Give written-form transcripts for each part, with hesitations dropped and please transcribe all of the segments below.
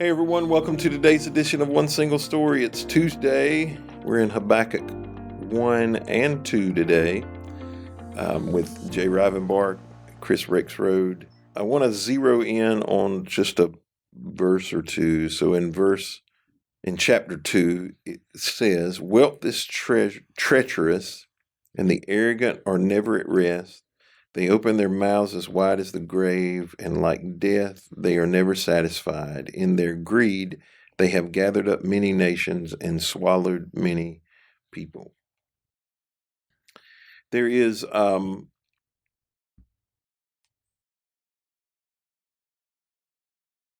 Hey everyone, welcome to today's edition of One Single Story. It's Tuesday. We're in Habakkuk 1 and 2 today with Jay Rivenbark, Chris Rexroad. I want to zero in on just a verse or two. So in chapter 2, it says, "Wealth is treacherous, and the arrogant are never at rest. They open their mouths as wide as the grave, and like death, they are never satisfied. In their greed, they have gathered up many nations and swallowed many people." There is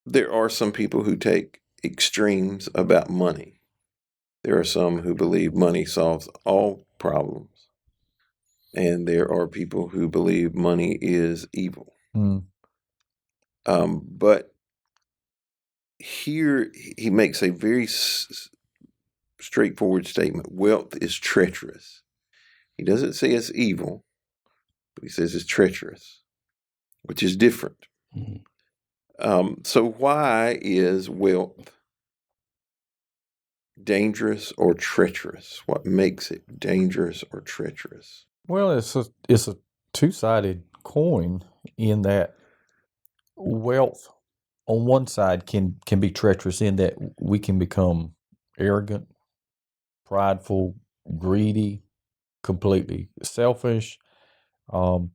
there are some people who take extremes about money. There are some who believe money solves all problems, and there are people who believe money is evil. But here he makes a very straightforward statement. Wealth is treacherous. He doesn't say it's evil, but he says it's treacherous, which is different. So why is wealth dangerous or treacherous? What makes it dangerous or treacherous? Well, it's a two-sided coin in that wealth on one side can be treacherous in that we can become arrogant, prideful, greedy, completely selfish. On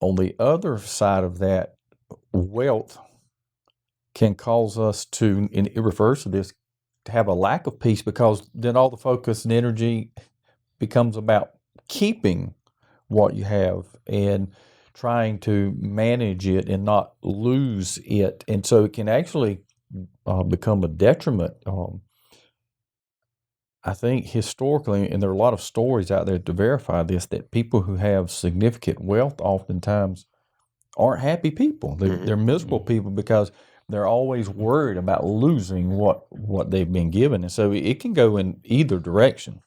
the other side of that, wealth can cause us to, and it refers to this, to have a lack of peace, because then all the focus and energy becomes about keeping what you have and trying to manage it and not lose it. And so it can actually become a detriment. I think historically, and there are a lot of stories out there to verify this, that people who have significant wealth oftentimes aren't happy people. They're miserable people because they're always worried about losing what they've been given. And so it can go in either direction,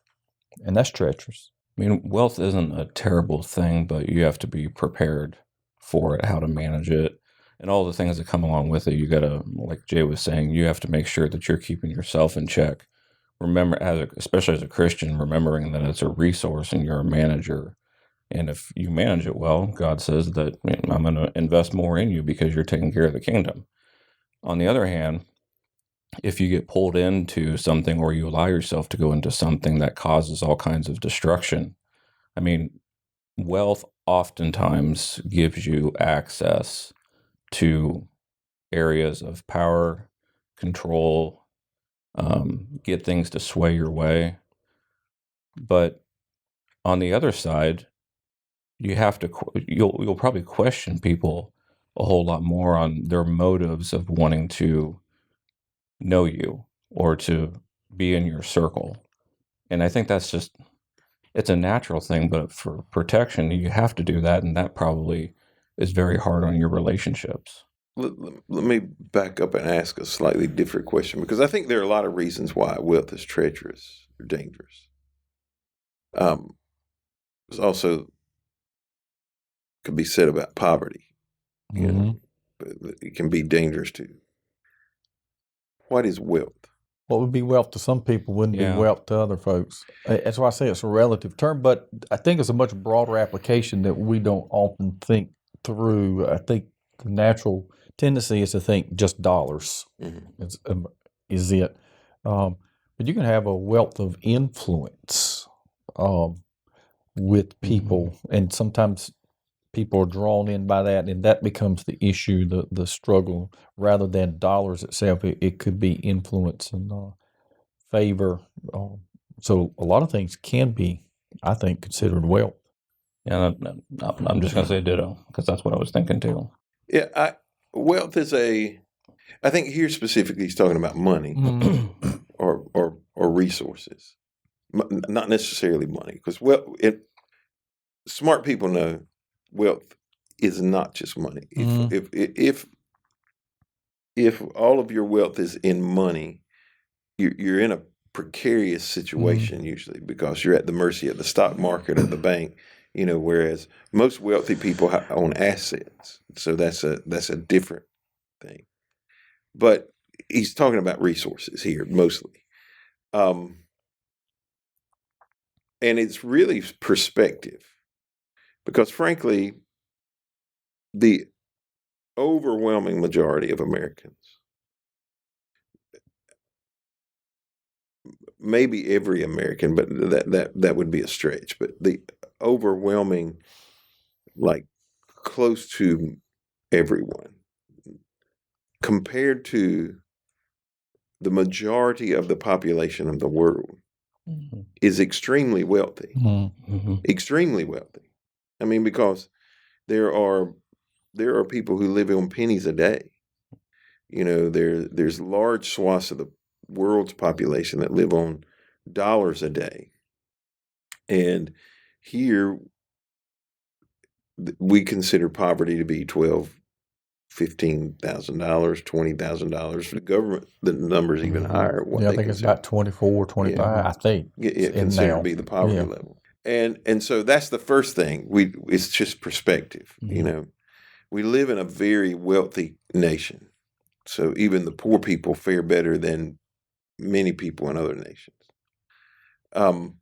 and that's treacherous. I mean, wealth isn't a terrible thing, but you have to be prepared for it, how to manage it, and all the things that come along with it. You got to, like Jay was saying, you have to make sure that you're keeping yourself in check. Remember, especially as a Christian, remembering that it's a resource and you're a manager. And if you manage it well, God says that I'm going to invest more in you because you're taking care of the kingdom. On the other hand, if you get pulled into something or you allow yourself to go into something that causes all kinds of destruction, I mean, wealth oftentimes gives you access to areas of power, control, get things to sway your way. But on the other side, you'll probably question people a whole lot more on their motives of wanting to know you or to be in your circle. And I think that's just, it's a natural thing, but for protection, you have to do that. And that probably is very hard on your relationships. Let me back up and ask a slightly different question, because I think there are a lot of reasons why wealth is treacherous or dangerous. There's also could be said about poverty. You know, but it can be dangerous too. What is wealth? What would be wealth to some people wouldn't be wealth to other folks. That's why I say it's a relative term, but I think it's a much broader application that we don't often think through. I think the natural tendency is to think just dollars is it. But you can have a wealth of influence with people, and sometimes people are drawn in by that, and that becomes the issue, the struggle, rather than dollars itself. It could be influence and favor. So a lot of things can be, I think, considered wealth. Yeah, I'm just going to say ditto, because that's what I was thinking too. Yeah, wealth is I think here specifically he's talking about money or resources, not necessarily money, because smart people know wealth is not just money. If all of your wealth is in money, you're in a precarious situation usually, because you're at the mercy of the stock market or the bank. Whereas most wealthy people own assets, so that's a different thing. But he's talking about resources here mostly. And it's really perspective, because frankly, the overwhelming majority of Americans, maybe every American, but that would be a stretch, but the overwhelming, like close to everyone, compared to the majority of the population of the world, is extremely wealthy. Extremely wealthy. I mean, because there are people who live on pennies a day. There's large swaths of the world's population that live on dollars a day. And here we consider poverty to be $12,000, $15,000, $20,000. The government, the number's even higher. I think it's about 24, 25, I think. Considered to be the poverty level. And so that's the first thing. It's just perspective. We live in a very wealthy nation. So even the poor people fare better than many people in other nations. And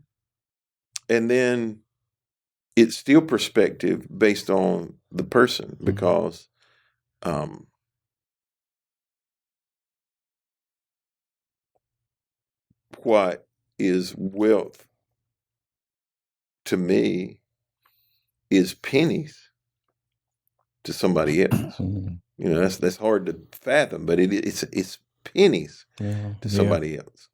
then it's still perspective based on the person, because what is wealth to me is pennies to somebody else. That's hard to fathom, but it's pennies to somebody else.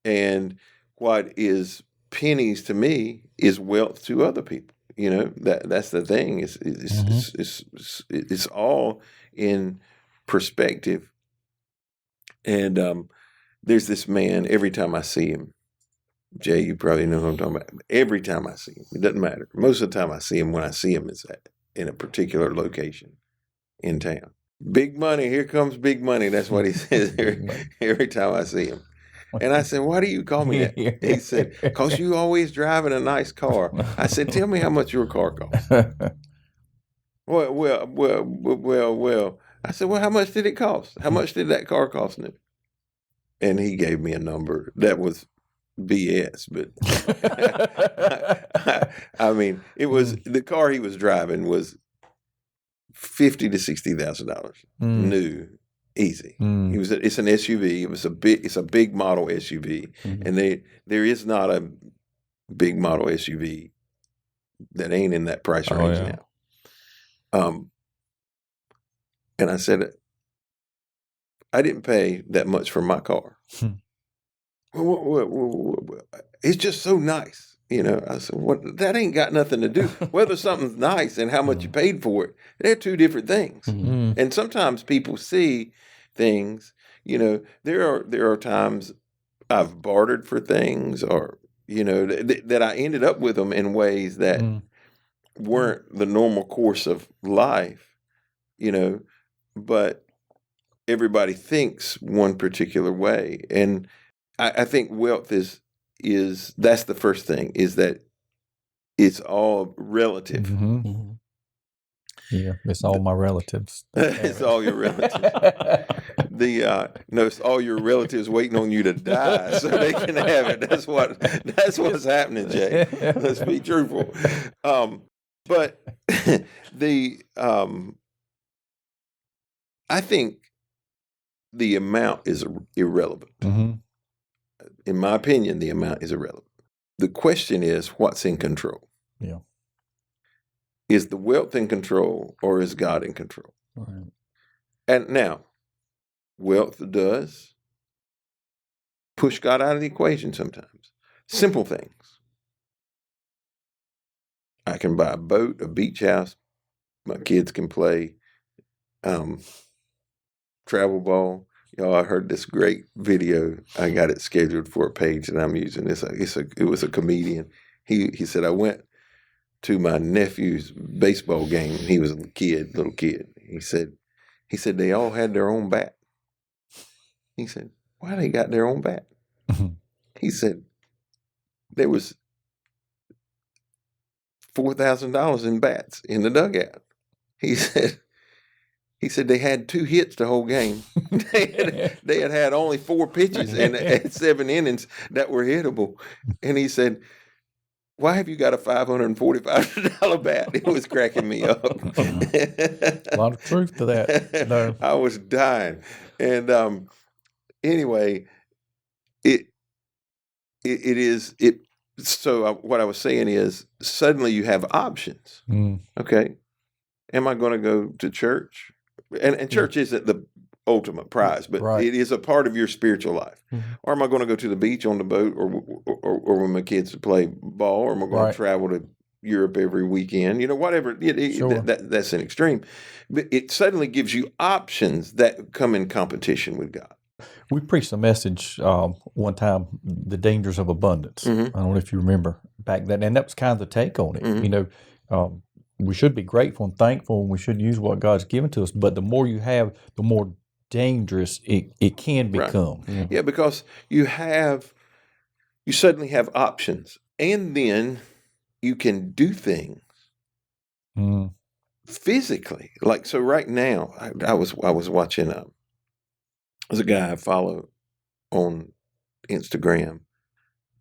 And what is pennies to me is wealth to other people. That's the thing. It's all in perspective. And there's this man. Every time I see him, Jay, you probably know who I'm talking about. Every time I see him, it doesn't matter. Most of the time I see him, when I see him, is in a particular location in town. Big money. Here comes big money. That's what he says every time I see him. And I said, why do you call me that? He said, because you always driving a nice car. I said, tell me how much your car costs. Well. I said, well, how much did it cost? How much did that car cost me? And he gave me a number that was BS, but I mean, it was, the car he was driving was $50,000 to $60,000 new. Easy. It's an SUV. It's a big model SUV, and there is not a big model SUV that ain't in that price range now. And I said, I didn't pay that much for my car. It's just so nice. I said, that ain't got nothing to do. Whether something's nice and how much you paid for it, they're two different things. And sometimes people see things, there are times I've bartered for things, or, that I ended up with them in ways that weren't the normal course of life, but everybody thinks one particular way. And I think wealth is that's the first thing, is that it's all relative. Yeah, it's all my relatives. It's all your relatives. It's all your relatives waiting on you to die so they can have it. That's what's happening, Jay. Let's be truthful. But I think the amount is irrelevant. In my opinion, the amount is irrelevant. The question is, what's in control? Yeah. Is the wealth in control, or is God in control? Right. And now, wealth does push God out of the equation sometimes. Simple things. I can buy a boat, a beach house. My kids can play travel ball. Y'all, I heard this great video. I got it scheduled for a page that I'm using. It was a comedian. He said, I went to my nephew's baseball game. He was a little kid. He said they all had their own bat. He said, why they got their own bat? He said there was $4,000 in bats in the dugout. He said He said they had 2 hits the whole game. they had only 4 pitches and 7 innings that were hittable. And he said, why have you got a $545 bat? It was cracking me up. A lot of truth to that. No. I was dying. And anyway, so what I was saying is suddenly you have options. Okay. Am I going to go to church? And church isn't the ultimate prize, but it is a part of your spiritual life. Or am I going to go to the beach on the boat or with my kids to play ball, or am I going to travel to Europe every weekend? Whatever. That's an extreme. But it suddenly gives you options that come in competition with God. We preached a message one time, The Dangers of Abundance. I don't know if you remember back then. And that was kind of the take on it. We should be grateful and thankful, and we should use what God's given to us. But the more you have, the more dangerous it can become. Right. Yeah, because you suddenly have options, and then you can do things physically. Like, so right now, I was watching there's a guy I follow on Instagram.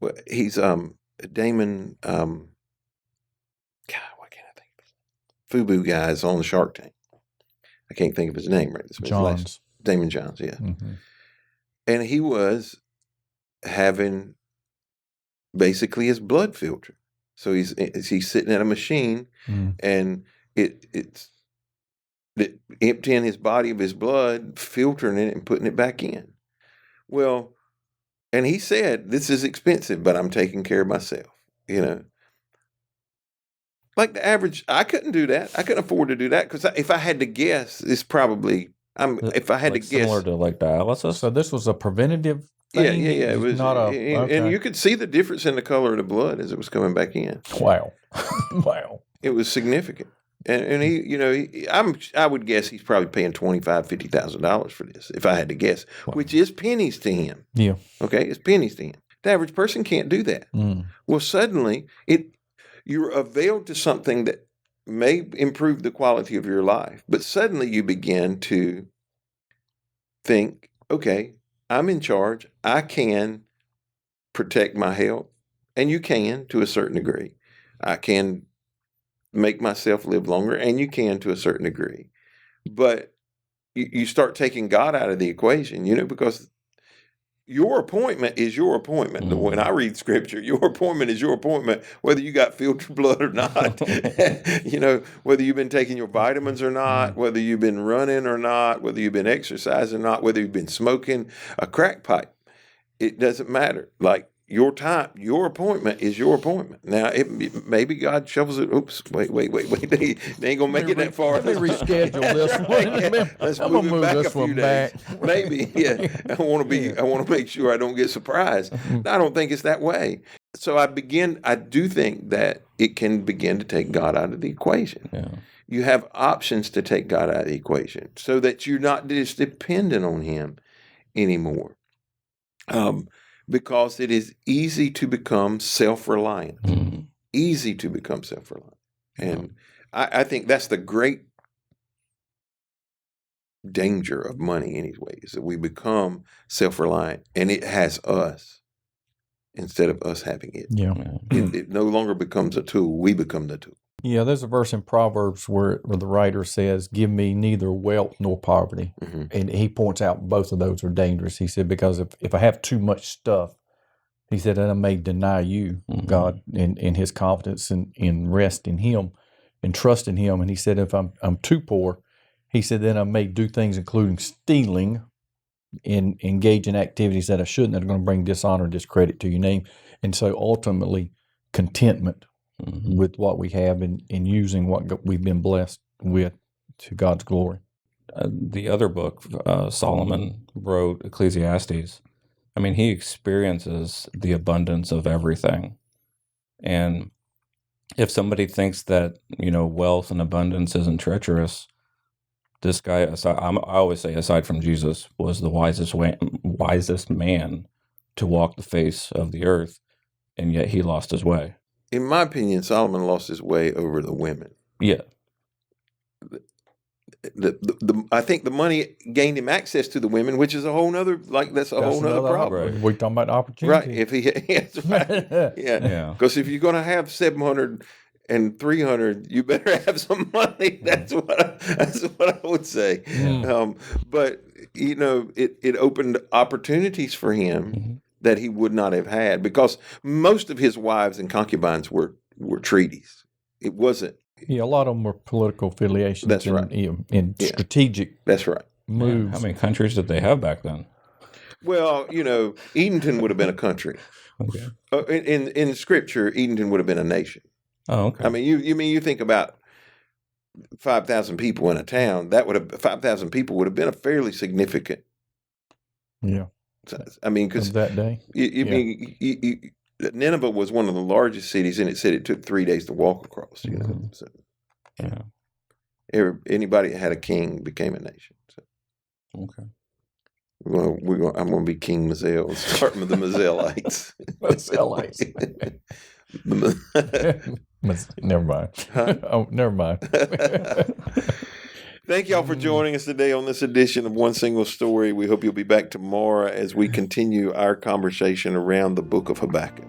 Well, he's Damon. God, why can't I think of his name? FUBU guy is on the Shark Tank. I can't think of his name right. Johns. Damon Johns, yeah. And he was having basically his blood filtered. So he's sitting at a machine, and it's emptying his body of his blood, filtering it, and putting it back in. Well, and he said, this is expensive, but I'm taking care of myself, Like the average, I couldn't do that. I couldn't afford to do that, because if I had to guess, it's probably, if I had to guess. Similar to like dialysis? So this was a preventative thing? Yeah. It was not and you could see the difference in the color of the blood as it was coming back in. Wow. It was significant. And he, I would guess he's probably paying $25,000, $50,000 for this, if I had to guess, which is pennies to him. Yeah. Okay, it's pennies to him. The average person can't do that. Well, suddenly you're availed to something that may improve the quality of your life, but suddenly you begin to think, okay, I'm in charge. I can protect my health, and you can to a certain degree. I can make myself live longer, and you can to a certain degree. But you start taking God out of the equation, because your appointment is your appointment. When I read scripture, your appointment is your appointment, whether you got filtered blood or not, whether you've been taking your vitamins or not, whether you've been running or not, whether you've been exercising or not, whether you've been smoking a crack pipe. It doesn't matter. Like, your time, your appointment is your appointment. Now, maybe God shovels it. Oops, wait. They ain't going to make it that far. Let me reschedule this one. Let's move it back a few days. Maybe, yeah. I want to make sure I don't get surprised. I don't think it's that way. So I do think that it can begin to take God out of the equation. Yeah. You have options to take God out of the equation so that you're not just dependent on Him anymore. Because it is easy to become self-reliant. Easy to become self-reliant. And I think that's the great danger of money anyway, is that we become self-reliant, and it has us instead of us having it. Yeah. It no longer becomes a tool. We become the tool. Yeah, there's a verse in Proverbs where the writer says, give me neither wealth nor poverty. And he points out both of those are dangerous. He said, because if I have too much stuff, he said, then I may deny you, God, in his confidence and rest in Him and trust in Him. And he said, if I'm too poor, he said, then I may do things including stealing and engage in activities that I shouldn't, that are going to bring dishonor and discredit to your name. And so ultimately, contentment with what we have and using what we've been blessed with to God's glory. The other book, Solomon wrote, Ecclesiastes, I mean, he experiences the abundance of everything. And if somebody thinks that, wealth and abundance isn't treacherous, this guy, I always say, aside from Jesus, was the wisest man to walk the face of the earth, and yet he lost his way. In my opinion, Solomon lost his way over the women. Yeah. I think the money gained him access to the women, which is a whole nother that's whole nother problem. Right. We're talking about opportunity. Right. If that's right. Yeah. Because if you're going to have 700 and 300, you better have some money. That's what I would say. But it opened opportunities for him that he would not have had, because most of his wives and concubines were treaties. It wasn't. Yeah, a lot of them were political affiliations. That's right. And strategic That's right. moves. How many countries did they have back then? Well, Edenton would have been a country. Okay. In Scripture, Edenton would have been a nation. Oh, okay. I mean, you think about 5,000 people in a town. 5,000 people would have been a fairly significant. Yeah. I mean, because Of that day. Nineveh was one of the largest cities, and it said it took 3 days to walk across. So anybody that had a king became a nation. So. Okay. I'm going to be King Mizell, starting with the Mizellites. Never mind. Huh? Oh, never mind. Thank y'all for joining us today on this edition of One Single Story. We hope you'll be back tomorrow as we continue our conversation around the book of Habakkuk.